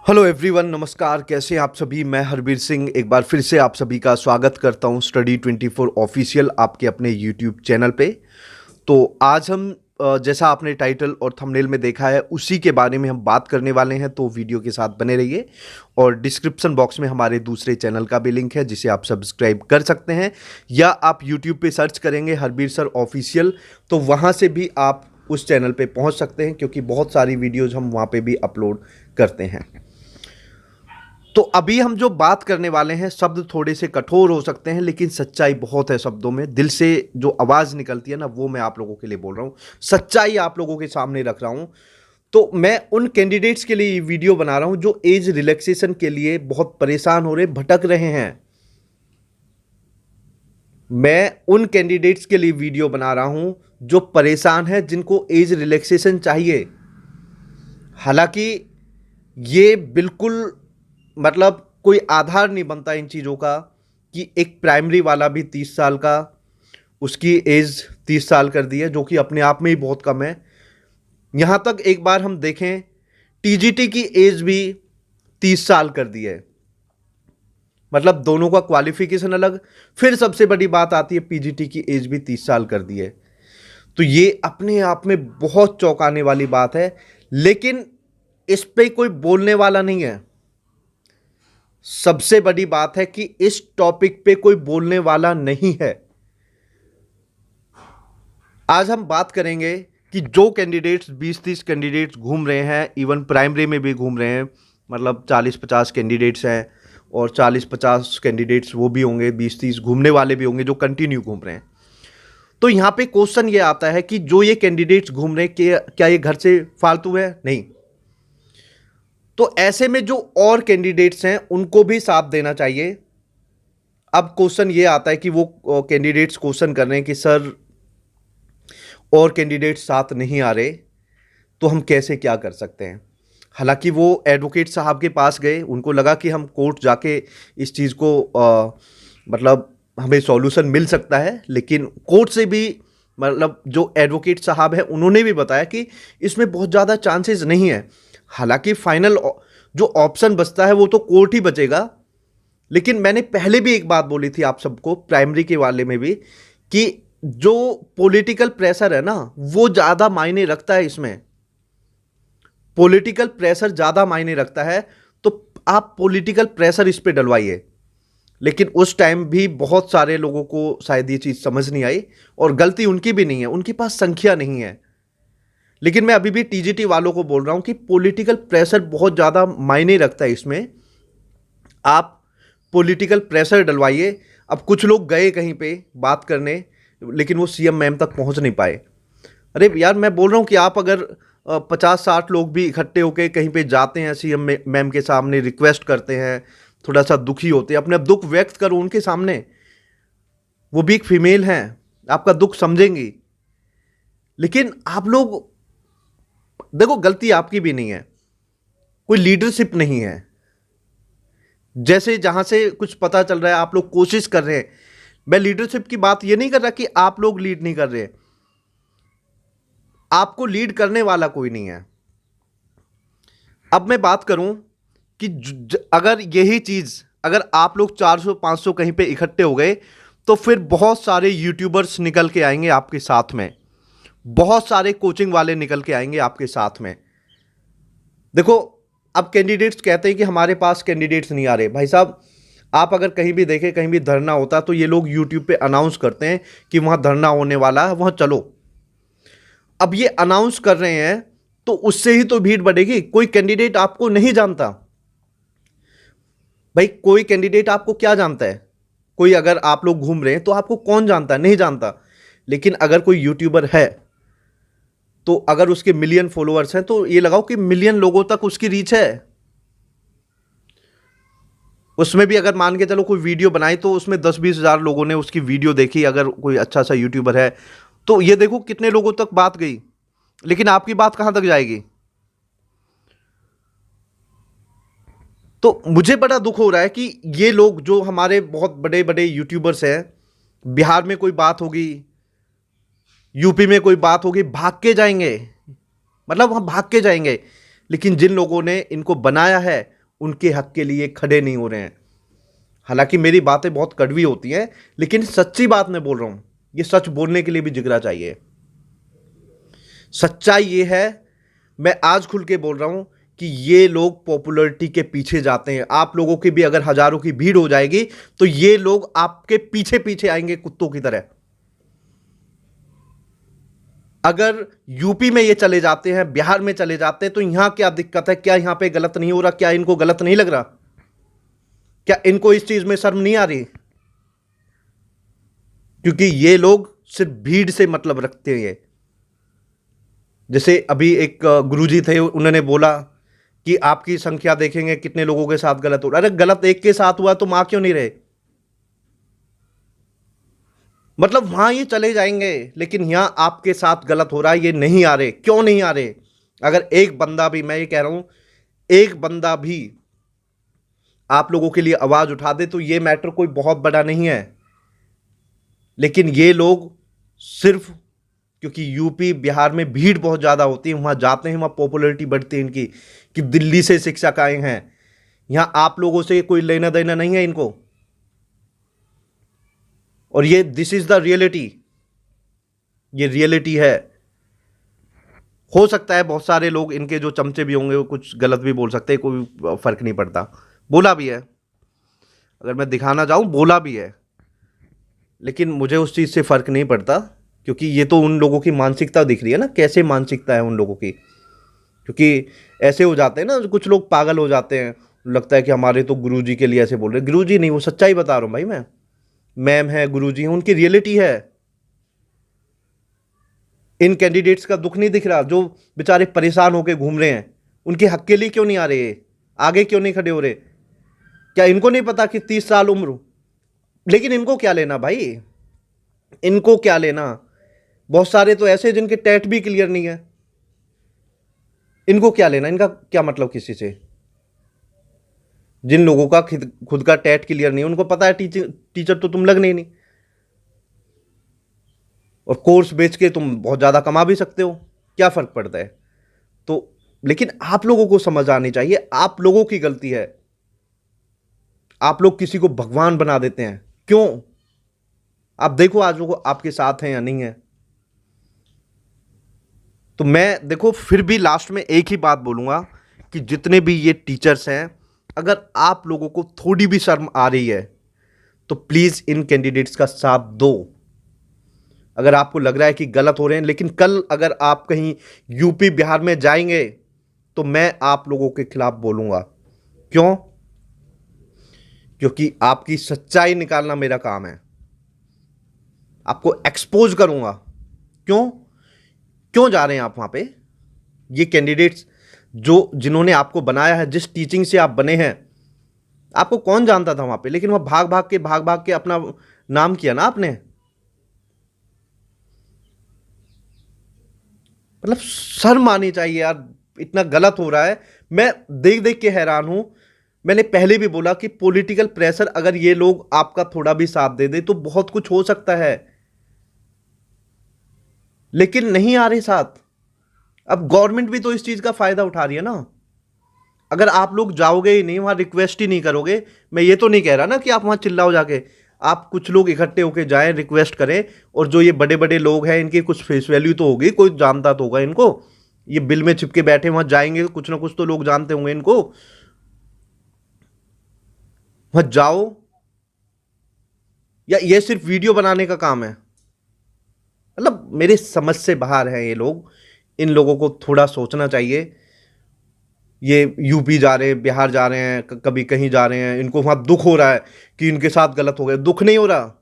Hello everyone, नमस्कार। कैसे हैं आप सभी। मैं हरबीर सिंह एक बार फिर से आप सभी का स्वागत करता हूं स्टडी 24 ऑफिशियल आपके अपने यूट्यूब चैनल पे। तो आज हम जैसा आपने टाइटल और थंबनेल में देखा है उसी के बारे में हम बात करने वाले हैं, तो वीडियो के साथ बने रहिए। और डिस्क्रिप्शन बॉक्स में हमारे दूसरे चैनल का भी लिंक है जिसे आप सब्सक्राइब कर सकते हैं, या आप यूट्यूब पे सर्च करेंगे हरबीर सर ऑफिशियल तो वहाँ से भी आप उस चैनल पे पहुँच सकते हैं, क्योंकि बहुत सारी वीडियोज़ हम वहाँ पे भी अपलोड करते हैं। तो अभी हम जो बात करने वाले हैं, शब्द थोड़े से कठोर हो सकते हैं लेकिन सच्चाई बहुत है शब्दों में। दिल से जो आवाज़ निकलती है ना, वो मैं आप लोगों के लिए बोल रहा हूँ, सच्चाई आप लोगों के सामने रख रहा हूँ। तो मैं उन कैंडिडेट्स के लिए ये वीडियो बना रहा हूँ जो एज रिलैक्सेशन के लिए बहुत परेशान हो रहे, भटक रहे हैं। मैं उन कैंडिडेट्स के लिए वीडियो बना रहा हूँ जो परेशान है, जिनको एज रिलैक्सेशन चाहिए। हालांकि ये बिल्कुल मतलब कोई आधार नहीं बनता इन चीज़ों का कि एक प्राइमरी वाला भी 30 साल का, उसकी एज 30 साल कर दी है, जो कि अपने आप में ही बहुत कम है। यहाँ तक एक बार हम देखें, टीजीटी की एज भी 30 साल कर दी है, मतलब दोनों का क्वालिफिकेशन अलग। फिर सबसे बड़ी बात आती है, पीजीटी की एज भी 30 साल कर दी है। तो ये अपने आप में बहुत चौंकाने वाली बात है, लेकिन इस पे कोई बोलने वाला नहीं है। सबसे बड़ी बात है कि इस टॉपिक पे कोई बोलने वाला नहीं है। आज हम बात करेंगे कि जो कैंडिडेट्स 20-30 कैंडिडेट्स घूम रहे हैं, इवन प्राइमरी में भी घूम रहे हैं, मतलब 40-50 कैंडिडेट्स हैं, और 40-50 कैंडिडेट्स वो भी होंगे, 20-30 घूमने वाले भी होंगे जो कंटिन्यू घूम रहे हैं। तो यहाँ पे क्वेश्चन ये आता है कि जो ये कैंडिडेट्स घूम रहे हैं, क्या ये घर से फालतू है? नहीं। तो ऐसे में जो और कैंडिडेट्स हैं उनको भी साथ देना चाहिए। अब क्वेश्चन ये आता है कि वो कैंडिडेट्स क्वेश्चन कर रहे हैं कि सर और कैंडिडेट्स साथ नहीं आ रहे, तो हम कैसे क्या कर सकते हैं। हालांकि वो एडवोकेट साहब के पास गए, उनको लगा कि हम कोर्ट जाके इस चीज़ को मतलब हमें सॉल्यूशन मिल सकता है, लेकिन कोर्ट से भी मतलब जो एडवोकेट साहब हैं उन्होंने भी बताया कि इसमें बहुत ज़्यादा चांसेस नहीं है। हालांकि फाइनल जो ऑप्शन बचता है वो तो कोर्ट ही बचेगा। लेकिन मैंने पहले भी एक बात बोली थी आप सबको, प्राइमरी के वाले में भी, कि जो पॉलिटिकल प्रेशर है ना, वो ज़्यादा मायने रखता है इसमें। पॉलिटिकल प्रेशर ज़्यादा मायने रखता है, तो आप पॉलिटिकल प्रेशर इस पे डलवाइए। लेकिन उस टाइम भी बहुत सारे लोगों को शायद ये चीज़ समझ नहीं आई, और गलती उनकी भी नहीं है, उनके पास संख्या नहीं है। लेकिन मैं अभी भी टीजीटी वालों को बोल रहा हूं कि पॉलिटिकल प्रेशर बहुत ज़्यादा मायने रखता है इसमें। आप पॉलिटिकल प्रेशर डलवाइए। अब कुछ लोग गए कहीं पे बात करने, लेकिन वो सीएम मैम तक पहुंच नहीं पाए। अरे यार, मैं बोल रहा हूं कि आप अगर 50-60 लोग भी इकट्ठे होकर कहीं पे जाते हैं, सीएम मैम के सामने रिक्वेस्ट करते हैं, थोड़ा सा दुखी होते हैं, अपने दुख व्यक्त करो उनके सामने। वो भी एक फीमेल हैं, आपका दुख समझेंगी। लेकिन आप लोग देखो, गलती आपकी भी नहीं है, कोई लीडरशिप नहीं है। जैसे जहां से कुछ पता चल रहा है आप लोग कोशिश कर रहे हैं। मैं लीडरशिप की बात ये नहीं कर रहा कि आप लोग लीड नहीं कर रहे, आपको लीड करने वाला कोई नहीं है। अब मैं बात करूं कि अगर यही चीज, अगर आप लोग 400-500 कहीं पे इकट्ठे हो गए, तो फिर बहुत सारे यूट्यूबर्स निकल के आएंगे आपके साथ में, बहुत सारे कोचिंग वाले निकल के आएंगे आपके साथ में। देखो, अब कैंडिडेट्स कहते हैं कि हमारे पास कैंडिडेट्स नहीं आ रहे। भाई साहब, आप अगर कहीं भी देखें, कहीं भी धरना होता तो ये लोग यूट्यूब पे अनाउंस करते हैं कि वहाँ धरना होने वाला है, वहाँ चलो। अब ये अनाउंस कर रहे हैं तो उससे ही तो भीड़ बढ़ेगी। कोई कैंडिडेट आपको नहीं जानता भाई, कोई कैंडिडेट आपको क्या जानता है? कोई, अगर आप लोग घूम रहे हैं तो आपको कौन जानता है? नहीं जानता। लेकिन अगर कोई यूट्यूबर है, तो अगर उसके मिलियन फॉलोअर्स हैं, तो ये लगाओ कि मिलियन लोगों तक उसकी रीच है। उसमें भी अगर मान के चलो कोई वीडियो बनाई, तो उसमें 10-20 हज़ार लोगों ने उसकी वीडियो देखी, अगर कोई अच्छा सा यूट्यूबर है, तो ये देखो कितने लोगों तक बात गई। लेकिन आपकी बात कहां तक जाएगी? तो मुझे बड़ा दुख हो रहा है कि ये लोग, जो हमारे बहुत बड़े बड़े यूट्यूबर्स हैं, बिहार में कोई बात होगी, यूपी में कोई बात होगी, भाग के जाएंगे, मतलब हम भाग के जाएंगे। लेकिन जिन लोगों ने इनको बनाया है उनके हक के लिए खड़े नहीं हो रहे हैं। हालांकि मेरी बातें बहुत कड़वी होती हैं, लेकिन सच्ची बात मैं बोल रहा हूं। ये सच बोलने के लिए भी जिगरा चाहिए। सच्चाई ये है, मैं आज खुल के बोल रहा हूं कि ये लोग पॉपुलैरिटी के पीछे जाते हैं। आप लोगों की भी अगर हजारों की भीड़ हो जाएगी तो ये लोग आपके पीछे पीछे आएंगे कुत्तों की तरह। अगर यूपी में ये चले जाते हैं, बिहार में चले जाते हैं, तो यहां क्या दिक्कत है? क्या यहां पे गलत नहीं हो रहा? क्या इनको गलत नहीं लग रहा? क्या इनको इस चीज में शर्म नहीं आ रही? क्योंकि ये लोग सिर्फ भीड़ से मतलब रखते हैं। जैसे अभी एक गुरुजी थे, उन्होंने बोला कि आपकी संख्या देखेंगे कितने लोगों के साथ गलत हो रहा है। अरे गलत एक के साथ हुआ तो मां क्यों नहीं रहे? मतलब वहां ये चले जाएंगे, लेकिन यहां आपके साथ गलत हो रहा है, ये नहीं आ रहे। क्यों नहीं आ रहे? अगर एक बंदा भी, मैं ये कह रहा हूं, एक बंदा भी आप लोगों के लिए आवाज उठा दे तो ये मैटर कोई बहुत बड़ा नहीं है। लेकिन ये लोग सिर्फ क्योंकि यूपी बिहार में भीड़ बहुत ज़्यादा होती है, वहाँ जाते हैं, वहाँ पॉपुलैरिटी बढ़ती है इनकी, कि दिल्ली से शिक्षक आए हैं। यहाँ आप लोगों से कोई लेना देना नहीं है इनको। और ये दिस इज द रियलिटी, ये रियलिटी है। हो सकता है बहुत सारे लोग इनके जो चमचे भी होंगे वो कुछ गलत भी बोल सकते हैं, कोई फर्क नहीं पड़ता। बोला भी है, अगर मैं दिखाना चाहूँ बोला भी है, लेकिन मुझे उस चीज़ से फ़र्क नहीं पड़ता, क्योंकि ये तो उन लोगों की मानसिकता दिख रही है ना, कैसे मानसिकता है उन लोगों की। क्योंकि ऐसे हो जाते हैं ना, कुछ लोग पागल हो जाते हैं, लगता है कि हमारे तो गुरुजी के लिए ऐसे बोल रहे। गुरुजी नहीं, वो सच्चाई बता रहा हूँ भाई। मैं मैम है, गुरुजी हैं, उनकी रियलिटी है। इन कैंडिडेट्स का दुख नहीं दिख रहा, जो बेचारे परेशान होकर घूम रहे हैं, उनके हक के लिए क्यों नहीं आ रहे? आगे क्यों नहीं खड़े हो रहे? क्या इनको नहीं पता कि 30 साल उम्र? लेकिन इनको क्या लेना भाई, इनको क्या लेना? बहुत सारे तो ऐसे जिनके टेट भी क्लियर नहीं है, इनको क्या लेना? इनका क्या मतलब किसी से? जिन लोगों का खुद का टेट क्लियर नहीं है, उनको पता है टीचर तो तुम लगने ही नहीं, और कोर्स बेच के तुम बहुत ज़्यादा कमा भी सकते हो, क्या फ़र्क पड़ता है? तो लेकिन आप लोगों को समझ आनी चाहिए, आप लोगों की गलती है। आप लोग किसी को भगवान बना देते हैं। क्यों? आप देखो आज लोग आपके साथ हैं या नहीं है। तो मैं देखो फिर भी लास्ट में एक ही बात बोलूंगा कि जितने भी ये टीचर्स हैं, अगर आप लोगों को थोड़ी भी शर्म आ रही है तो प्लीज़ इन कैंडिडेट्स का साथ दो। अगर आपको लग रहा है कि गलत हो रहे हैं, लेकिन कल अगर आप कहीं यूपी बिहार में जाएंगे तो मैं आप लोगों के खिलाफ बोलूंगा। क्यों? क्योंकि आपकी सच्चाई निकालना मेरा काम है, आपको एक्सपोज करूंगा। क्यों क्यों जा रहे हैं आप वहां पे? ये कैंडिडेट्स जिन्होंने आपको बनाया है, जिस टीचिंग से आप बने हैं, आपको कौन जानता था वहां पे? लेकिन वह भाग भाग के अपना नाम किया ना आपने। मतलब शर्म आनी चाहिए यार, इतना गलत हो रहा है। मैं देख देख के हैरान हूं। मैंने पहले भी बोला कि पॉलिटिकल प्रेशर, अगर ये लोग आपका थोड़ा भी साथ दे दे तो बहुत कुछ हो सकता है, लेकिन नहीं आ रहे साथ। अब गवर्नमेंट भी तो इस चीज का फायदा उठा रही है ना। अगर आप लोग जाओगे ही नहीं, वहां रिक्वेस्ट ही नहीं करोगे, मैं ये तो नहीं कह रहा ना कि आप वहां चिल्लाओ जाके, आप कुछ लोग इकट्ठे होके जाएं, रिक्वेस्ट करें। और जो ये बड़े बड़े लोग हैं, इनकी कुछ फेस वैल्यू तो होगी, कोई जानता तो होगा इनको। ये बिल में चिपके बैठे, वहां जाएंगे कुछ ना कुछ तो लोग जानते होंगे इनको। वहां जाओ, या ये सिर्फ वीडियो बनाने का काम है? मतलब मेरे समझ से बाहर है ये लोग। इन लोगों को थोड़ा सोचना चाहिए। ये यूपी जा रहे हैं, बिहार जा रहे हैं, कभी कहीं जा रहे हैं, इनको वहां दुख हो रहा है कि इनके साथ गलत हो गया। दुख नहीं हो रहा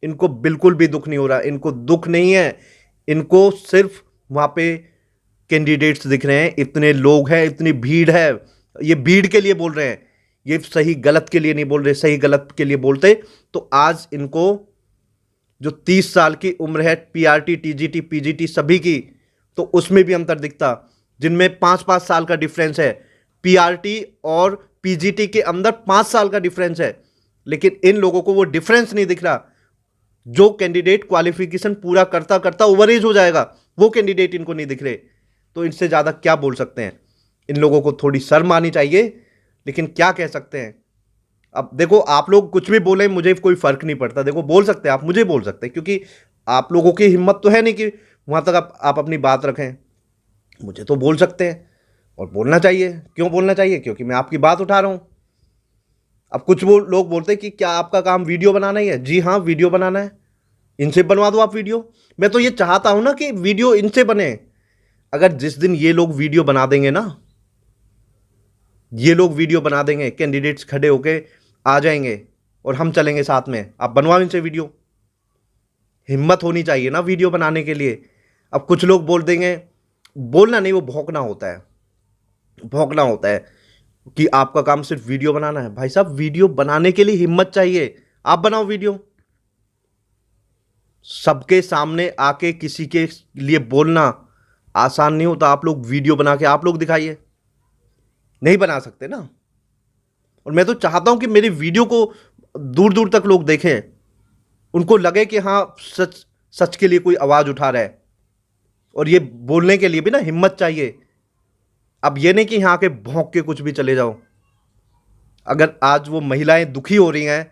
इनको, बिल्कुल भी दुख नहीं हो रहा इनको। दुख नहीं है इनको, सिर्फ वहां पे कैंडिडेट्स दिख रहे हैं, इतने लोग हैं, इतनी भीड़ है। ये भीड़ के लिए बोल रहे हैं, ये सही गलत के लिए नहीं बोल रहे। सही गलत के लिए बोलते तो आज इनको जो 30 साल की उम्र है, पीआरटी, टीजीटी, पीजीटी सभी की, तो उसमें भी अंतर दिखता, जिनमें 5-5 साल का डिफरेंस है। पीआरटी और पीजीटी के अंदर 5 साल का डिफरेंस है, लेकिन इन लोगों को वो डिफरेंस नहीं दिख रहा। जो कैंडिडेट क्वालिफिकेशन पूरा करता करता ओवरेज हो जाएगा, वो कैंडिडेट इनको नहीं दिख रहे। तो इनसे ज़्यादा क्या बोल सकते हैं? इन लोगों को थोड़ी शर्म आनी चाहिए। लेकिन क्या कह सकते हैं। अब देखो, आप लोग कुछ भी बोलें, मुझे कोई फर्क नहीं पड़ता। देखो, बोल सकते हैं आप, मुझे बोल सकते हैं, क्योंकि आप लोगों की हिम्मत तो है नहीं कि वहां तक आप अपनी बात रखें। मुझे तो बोल सकते हैं और बोलना चाहिए। क्यों बोलना चाहिए? क्योंकि मैं आपकी बात उठा रहा हूं। अब कुछ वो लोग बोलते हैं कि क्या आपका काम वीडियो बनाना ही है? जी हाँ, वीडियो बनाना है। इनसे बनवा दो आप वीडियो। मैं तो ये चाहता हूं ना कि वीडियो इनसे बने। अगर जिस दिन ये लोग वीडियो बना देंगे ना, ये लोग वीडियो बना देंगे, कैंडिडेट्स खड़े होके आ जाएंगे और हम चलेंगे साथ में, आप बनवाओ इनसे वीडियो। हिम्मत होनी चाहिए ना वीडियो बनाने के लिए। अब कुछ लोग बोल देंगे, बोलना नहीं, वो भौंकना होता है। भौंकना होता है कि आपका काम सिर्फ वीडियो बनाना है। भाई साहब, वीडियो बनाने के लिए हिम्मत चाहिए। आप बनाओ वीडियो। सबके सामने आके किसी के लिए बोलना आसान नहीं होता। आप लोग वीडियो बना के आप लोग दिखाइए। नहीं बना सकते ना। और मैं तो चाहता हूं कि मेरी वीडियो को दूर दूर तक लोग देखें, उनको लगे कि हाँ, सच सच के लिए कोई आवाज उठा रहा है। और ये बोलने के लिए भी ना हिम्मत चाहिए। अब ये नहीं कि यहां के भौंक के कुछ भी चले जाओ। अगर आज वो महिलाएं दुखी हो रही हैं,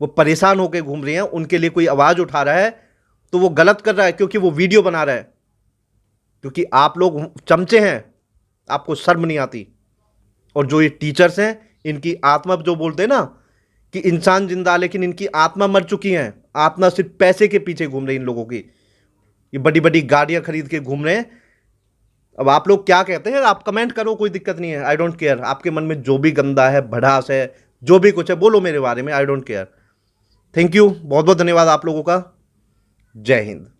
वो परेशान होकर घूम रही हैं, उनके लिए कोई आवाज उठा रहा है, तो वो गलत कर रहा है, क्योंकि वो वीडियो बना रहा है। क्योंकि आप लोग चमचे हैं, आपको शर्म नहीं आती। और जो ये टीचर्स हैं, इनकी आत्मा, जो बोलते हैं ना कि इंसान जिंदा, लेकिन इनकी आत्मा मर चुकी है। आत्मा सिर्फ पैसे के पीछे घूम रही है इन लोगों की। ये बड़ी बड़ी गाड़ियां खरीद के घूम रहे हैं। अब आप लोग क्या कहते हैं, आप कमेंट करो, कोई दिक्कत नहीं है। I don't care. आपके मन में जो भी गंदा है, भड़ास है, जो भी कुछ है, बोलो मेरे बारे में। I don't care. Thank you, बहुत बहुत धन्यवाद आप लोगों का। जय हिंद।